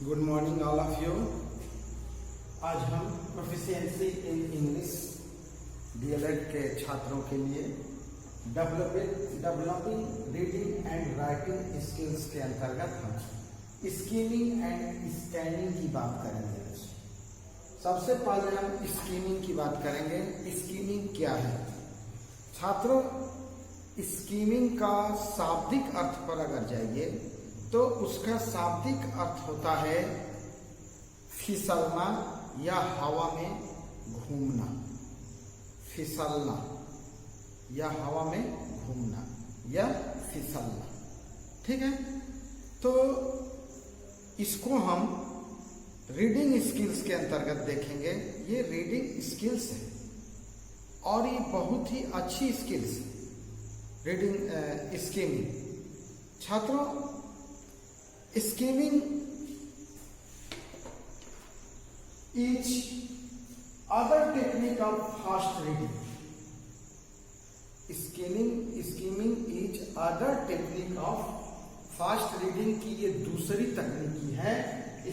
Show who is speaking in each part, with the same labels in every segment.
Speaker 1: Good morning all of you. आज हम proficiency in English DElEd के छात्रों के लिए developing reading and writing skills के अंतर्गत हम स्कीमिंग एंड स्कैनिंग की बात करेंगे। सबसे पहले हम स्कीमिंग की बात करेंगे। स्कीमिंग क्या है छात्रों? स्कीमिंग का शाब्दिक अर्थ पर अगर जाइए तो उसका शाब्दिक अर्थ होता है फिसलना या हवा में घूमना। फिसलना या हवा में घूमना या फिसलना, ठीक है। तो इसको हम रीडिंग स्किल्स के अंतर्गत देखेंगे। ये रीडिंग स्किल्स है और ये बहुत ही अच्छी स्किल्स है रीडिंग स्कीमिंग। छात्रों, skimming is other technique of fast reading. Skimming is other technique of fast reading की ये दूसरी तकनीकी है।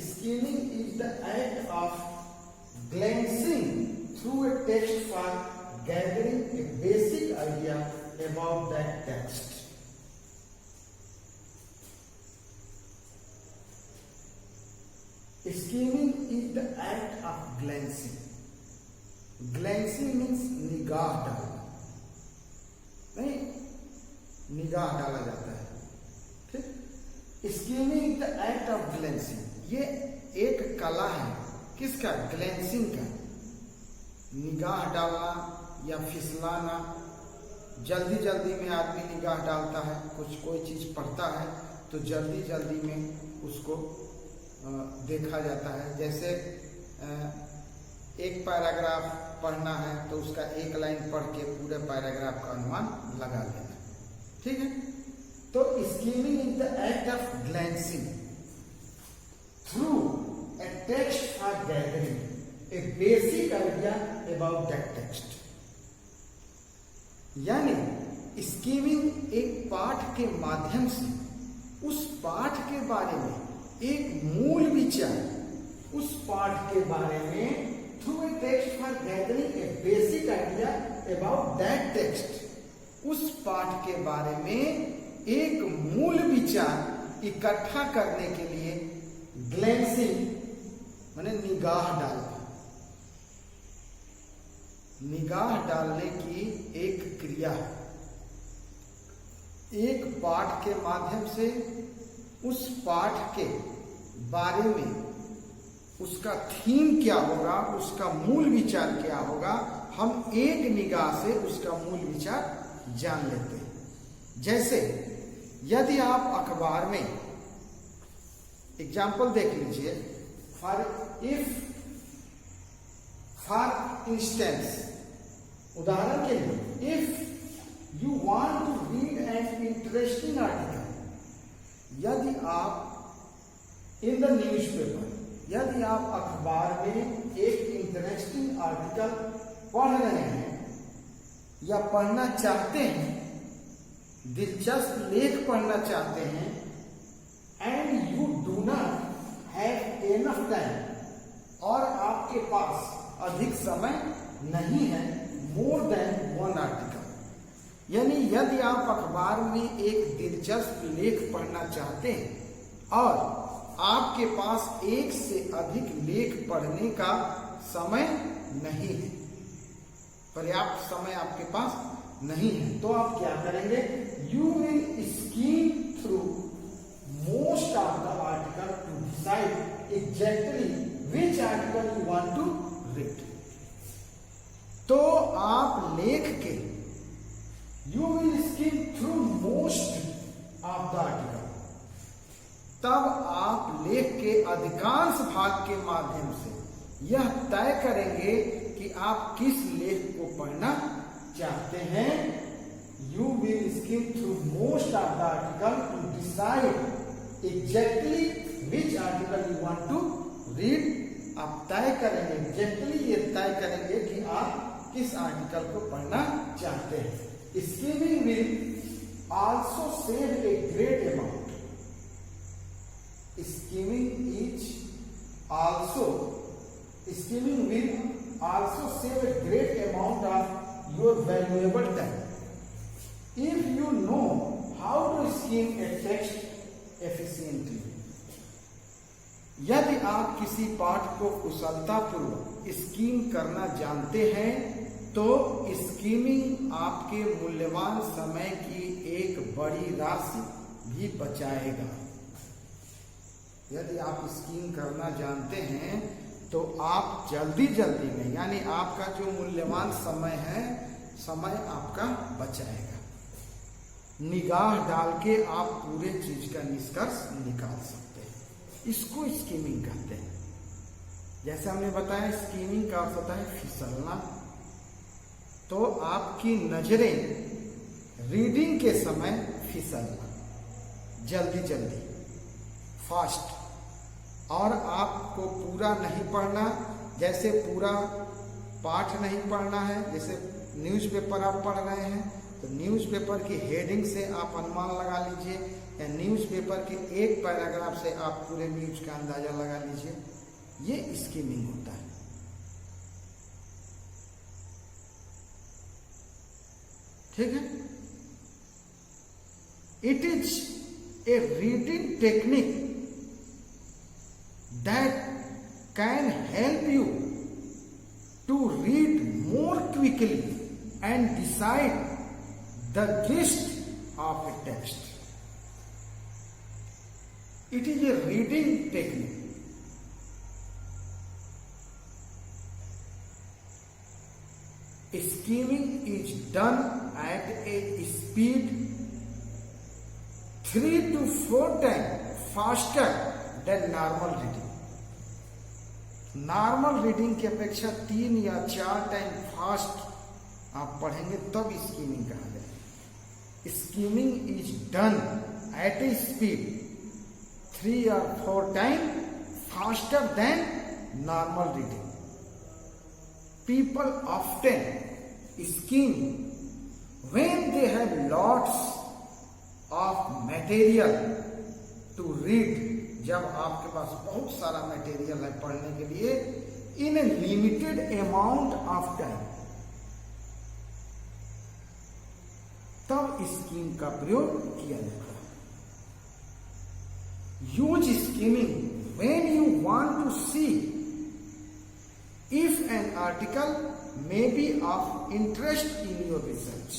Speaker 1: Skimming is the act of glancing through a text for gathering a basic idea about that text. Skimming is the act of glancing. Glancing means निगाह डालना, नहीं, निगाह डाला जाता है, ठीक। Skimming is the act of glancing. ये एक कला है, किसका? ग्लैंसिंग का। निगाह डालना या फिसलाना। जल्दी जल्दी में आदमी निगाह डालता है, कोई चीज पढ़ता है तो जल्दी जल्दी में उसको देखा जाता है। जैसे एक पैराग्राफ पढ़ना है तो उसका एक लाइन पढ़ के पूरे पैराग्राफ का अनुमान लगा लेना, ठीक है। तो skimming is the act of glancing through a text for gathering a basic idea about that text. यानी स्कीमिंग एक पाठ के माध्यम से उस पाठ के बारे में एक मूल विचार, उस पाठ के बारे में through a text for gathering a basic idea about that text, उस पाठ के बारे में एक मूल विचार इकट्ठा करने के लिए ग्लैंसिंग माने निगाह डालना। निगाह डालने की एक क्रिया है। एक पाठ के माध्यम से उस पाठ के बारे में उसका थीम क्या होगा, उसका मूल विचार क्या होगा, हम एक निगाह से उसका मूल विचार जान लेते हैं। जैसे यदि आप अखबार में एग्जाम्पल देख लीजिए, फॉर इंस्टेंस, उदाहरण के लिए, if you want to read an interesting article, यदि आप इन द न्यूज़पेपर, यदि आप अखबार में एक इंटरेस्टिंग आर्टिकल पढ़ रहे हैं या पढ़ना चाहते हैं, दिलचस्प लेख पढ़ना चाहते हैं, and you do not have enough time, और आपके पास अधिक समय नहीं है, मोर देन वन आर्टिकल, यानी यदि आप अखबार में एक दिलचस्प लेख पढ़ना चाहते हैं और आपके पास एक से अधिक लेख पढ़ने का समय नहीं है, पर्याप्त समय आपके पास नहीं है, तो आप क्या करेंगे? You will skim through most of the article to decide exactly which article you want to read. तो आप लेख के You will skim through most of the article. तब आप लेख के अधिकांश भाग के माध्यम से यह तय करेंगे कि आप किस लेख को पढ़ना चाहते हैं। You will skim through most of the article to decide exactly which article you want to read. आप तय करेंगे, exactly ये तय करेंगे कि आप किस आर्टिकल को पढ़ना चाहते हैं। Skimming will also save a great amount. Skimming is also scheming will also save a great amount of your valuable time. If you know how to scheme a text efficiently. यदि आप किसी पाठ को कुशलतापूर्वक स्कीम करना जानते हैं तो स्कीमिंग आपके मूल्यवान समय की एक बड़ी राशि भी बचाएगा। यदि आप स्कीम करना जानते हैं तो आप जल्दी में यानी आपका जो मूल्यवान समय है, समय आपका बचाएगा। निगाह डाल के आप पूरे चीज का निष्कर्ष निकाल सकते हैं। इसको स्कीमिंग कहते हैं। जैसे हमने बताया स्कीमिंग का अर्थ होता है फिसलना। तो आपकी नजरें रीडिंग के समय फिसलना, जल्दी फास्ट, और आपको पूरा नहीं पढ़ना। जैसे पूरा पाठ नहीं पढ़ना है, जैसे न्यूज़पेपर आप पढ़ रहे हैं तो न्यूज़पेपर की हेडिंग से आप अनुमान लगा लीजिए, या न्यूज़पेपर के एक पैराग्राफ से आप पूरे न्यूज का अंदाजा लगा लीजिए। ये स्कीमिंग होता है। ठीक है। It is a reading technique that can help you to read more quickly and decide the gist of a text. It is a reading technique. Skimming is done at a speed 3 to 4 times faster than normal reading. Normal reading की अपेक्षा 3 या 4 time fast आप पढ़ेंगे तब skimming कहा जाए। Skimming is done at a speed 3 or 4 times faster than normal reading. People often skim when they have lots of material to read. जब आपके पास बहुत सारा मटेरियल है पढ़ने के लिए, in a limited amount of time, तब स्कीम का प्रयोग किया जाता है। Use skimming when you want to see if an article may be of interest in your research.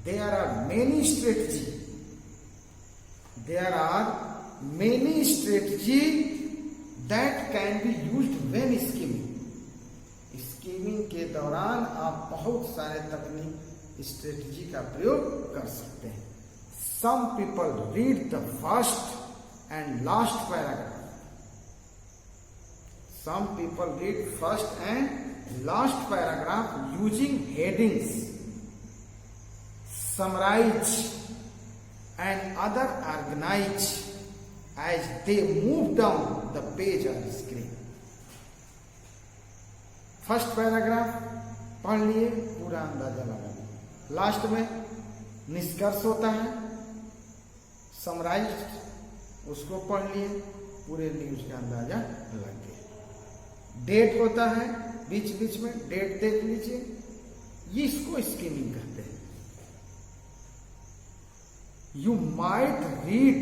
Speaker 1: There are many strategies that can be used when skimming. Skimming के दौरान आप बहुत सारे तकनीक स्ट्रेटजी का प्रयोग कर सकते हैं। Some people read the first and last paragraph. Some people read first and last paragraph using headings, summarize and other organize as they move down the page or screen. First paragraph पढ़ लिए, पूरा अंदाजा लगा लिया। Last में निष्कर्ष होता है, समराइज्ड, उसको पढ़ लिए, पूरे न्यूज का अंदाजा लग गया। डेट होता है, बीच बीच में डेट देख लीजिए, ये इसको स्कीमिंग कहते हैं। You might read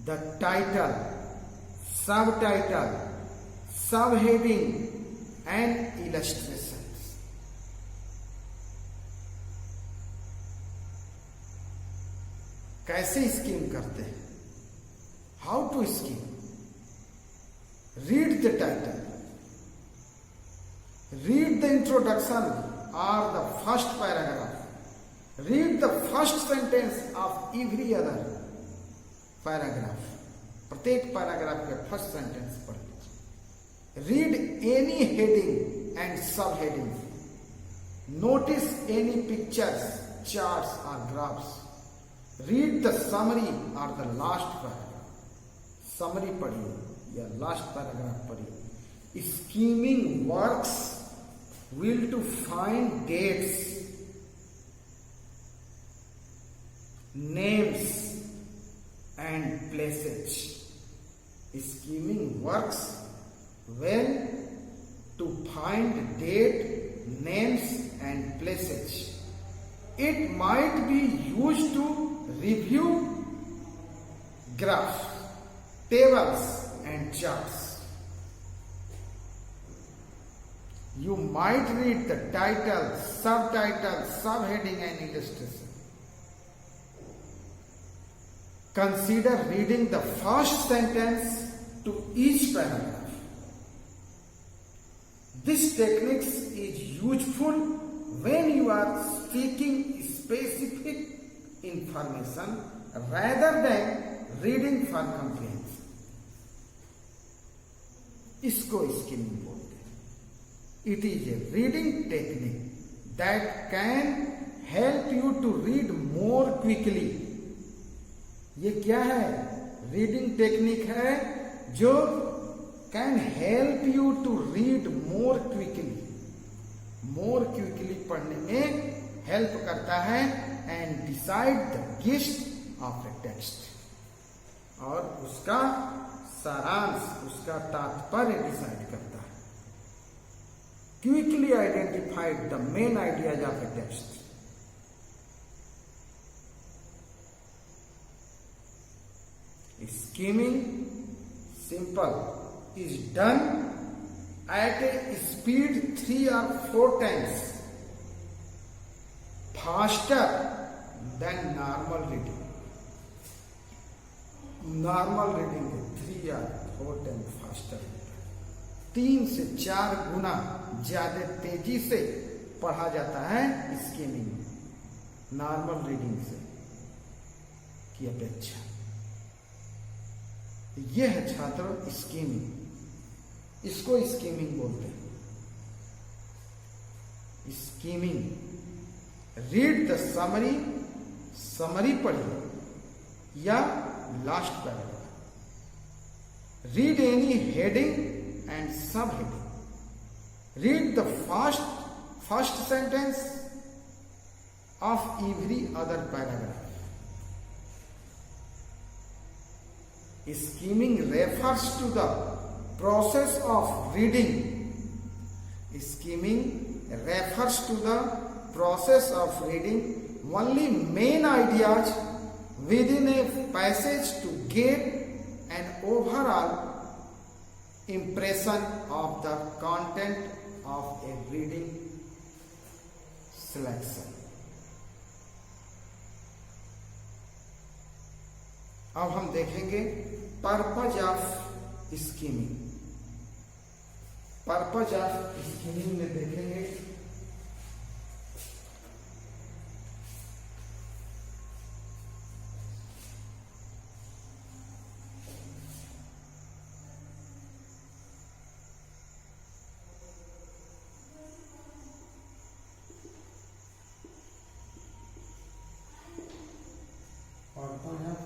Speaker 1: the title, सब टाइटल, सब हेडिंग and illustrations. कैसे स्कीम करते हैं? How to scheme? Read the title, read the introduction or the first paragraph, read the first sentence of every other paragraph. प्रत्येक paragraph के first sentence पढ़ लीजिए। Read any heading and subheading. Notice any pictures, charts or graphs. Read the summary or the last paragraph. Summary पढ़िए या last paragraph पढ़िए। Scheming works will to find dates, names and places. Scheming works well to find date, names and places. It might be used to review graphs, tables and charts. You might read the title, subtitle, subheading and illustration. Consider reading the first sentence to each paragraph. This technique is useful when you are seeking specific information rather than reading for comprehension. इसको skimming बोलते हैं. It is a reading technique that can help you to read more quickly. ये क्या है? Reading technique है जो can help you to read more quickly. More quickly पढ़ने में हेल्प करता है and decide the gist of a text. और उसका सारांश, उसका तात्पर्य डिसाइड करता है. Quickly identified the main ideas of a text. Skimming, simple, is done at a speed 3 or 4 times faster than normal reading. Normal reading is 3 or 4 times faster. 3 से 4 गुना ज्यादा तेजी से पढ़ा जाता है स्कीमिंग नॉर्मल रीडिंग से की अपेक्षा. यह है छात्रों स्कीमिंग. इसको स्कीमिंग बोलते हैं. Skimming. Read the summary. Summary पढ़िए या last paragraph. Read any heading and sub heading. Read the first sentence of every other paragraph. Skimming refers to the process of reading. Skimming refers to the process of reading only main ideas within a passage to get an overall impression of the content of a reading selection. अब हम देखेंगे purpose of skimming. Purpose of skimming में देखेंगे purpose of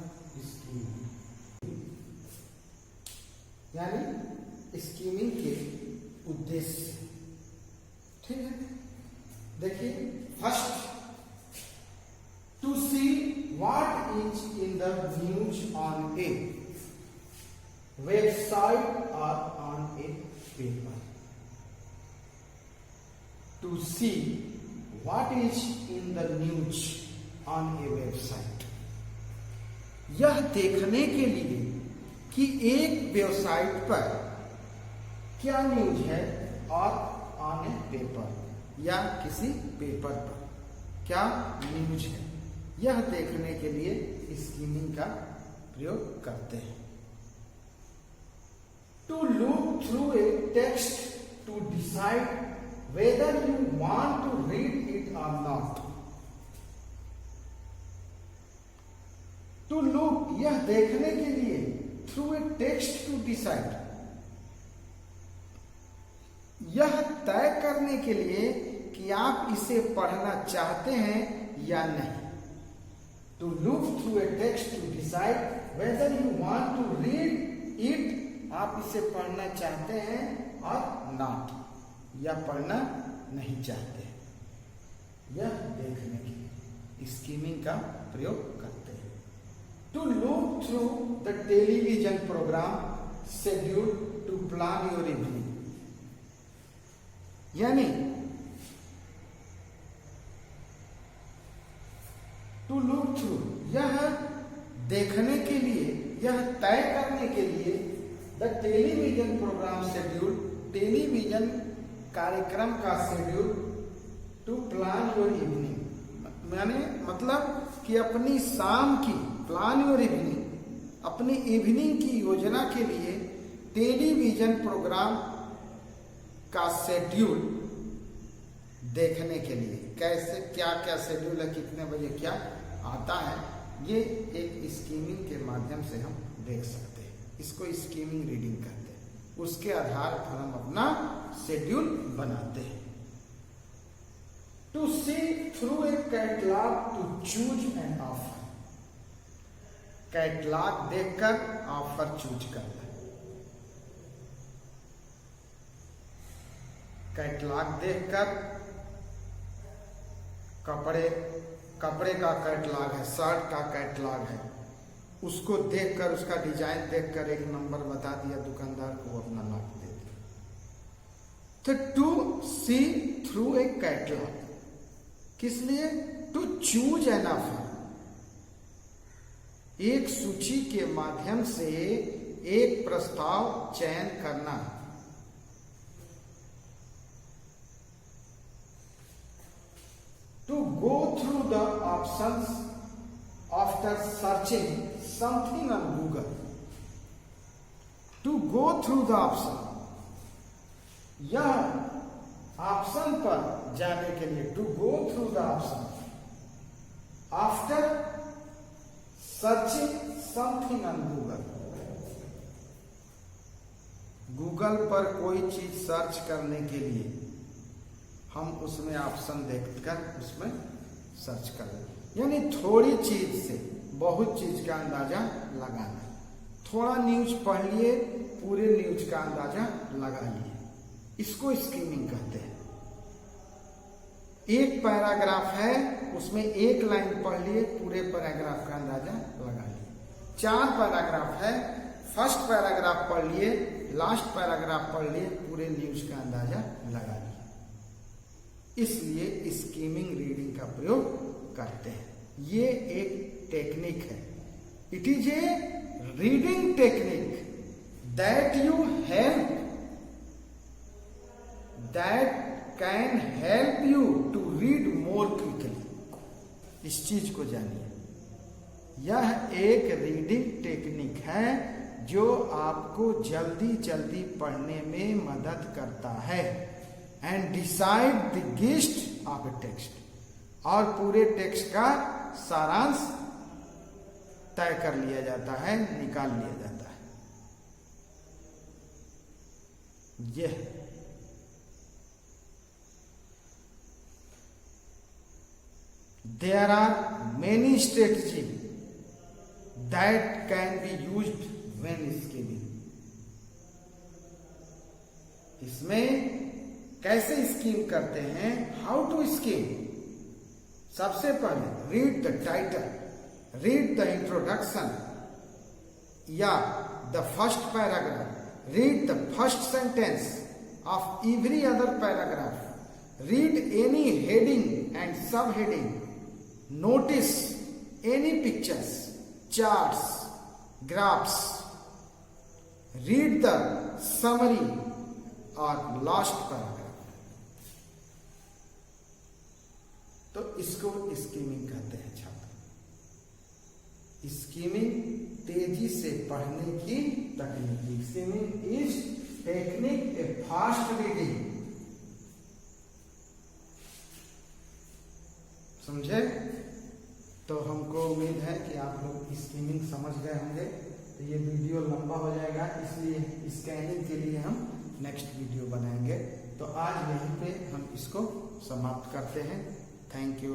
Speaker 1: यानी skimming के उद्देश्य. ठीक है, देखिए first to see what is in the news on a website और on a paper. To see what is in the news on a website. यह देखने के लिए कि एक वेबसाइट पर क्या न्यूज है और ऑन ए पेपर या किसी पेपर पर क्या न्यूज है, यह देखने के लिए स्कीमिंग का प्रयोग करते हैं. To look through a text to decide whether you want to read it और नॉट. टू लुक यह देखने के लिए, through a text to decide यह तय करने के लिए कि आप इसे पढ़ना चाहते हैं या नहीं. To look through a text to decide whether you want to read it, आप इसे पढ़ना चाहते हैं और नॉट, या पढ़ना नहीं चाहते. यह देखने के लिए स्कीमिंग का प्रयोग करते हैं. To look through the television program schedule to plan your evening. यानी टू लुक थ्रू, यह देखने के लिए, यह तय करने के लिए the television programme schedule, television कार्यक्रम का schedule to plan your evening, माने मतलब कि अपनी शाम की, प्लान योर इवनिंग, अपनी इवनिंग की योजना के लिए टेलीविजन प्रोग्राम का शेड्यूल देखने के लिए, कैसे क्या क्या शेड्यूल है, कितने बजे क्या आता है, ये एक स्कीमिंग के माध्यम से हम देख सकते हैं। इसको स्कीमिंग रीडिंग कहते हैं। उसके आधार पर हम अपना शेड्यूल बनाते हैं। To see through a catalogue to choose an offer, catalogue देखकर ऑफर चूज करना। कैटलॉग देखकर, कपड़े का कैटलॉग है, शर्ट का कैटलॉग है, उसको देखकर, उसका डिजाइन देखकर एक नंबर बता दिया दुकानदार को, वो अपना नाप दे दिया। तो to see through a catalogue किस लिए? टू चूज एन ऑफर, एक सूची के माध्यम से एक प्रस्ताव चयन करना। To go through the options after searching something on Google. To go through the option, यह ऑप्शन पर जाने के लिए, to go through the option after searching something on Google. Google पर कोई चीज सर्च करने के लिए हम उसमें ऑप्शन देखकर उसमें सर्च कर लें। यानी थोड़ी चीज से बहुत चीज का अंदाजा लगाना। थोड़ा न्यूज पढ़ लिए, पूरे न्यूज का अंदाजा लगा लिए, इसको स्कीमिंग कहते हैं। एक पैराग्राफ है, उसमें एक लाइन पढ़ लिए, पूरे पैराग्राफ का अंदाजा लगा लिए। 4 पैराग्राफ है, फर्स्ट पैराग्राफ पढ़ लिए, लास्ट पैराग्राफ पढ़ लिए, पूरे न्यूज का अंदाजा लगा लिए। इसलिए स्कीमिंग रीडिंग का प्रयोग करते हैं। ये एक टेक्निक है। It is a reading technique that can help you to read more quickly. इस चीज को जानिए। यह एक रीडिंग टेक्निक है जो आपको जल्दी जल्दी पढ़ने में मदद करता है। And decide the gist of a text, और पूरे टेक्स्ट का सारांश तय कर लिया जाता है, निकाल लिया जाता है। यह there are many strategy that can be used when skimming. इसमें कैसे स्कीम करते हैं? How to skim? सबसे पहले read the title, read the introduction या the first paragraph, read the first sentence of every other paragraph, read any heading and sub heading, notice any pictures, charts, graphs, read the summary और last paragraph. तो इसको skimming कहते हैं छात्र। Skimming तेजी से पढ़ने की तकनीक। Skimming is technique a fast reading. समझे? तो हमको उम्मीद है कि आप लोग स्कीमिंग समझ गए होंगे। तो ये वीडियो लंबा हो जाएगा, इसलिए स्कैनिंग के लिए हम नेक्स्ट वीडियो बनाएंगे। तो आज यहीं पे हम इसको समाप्त करते हैं। Thank you.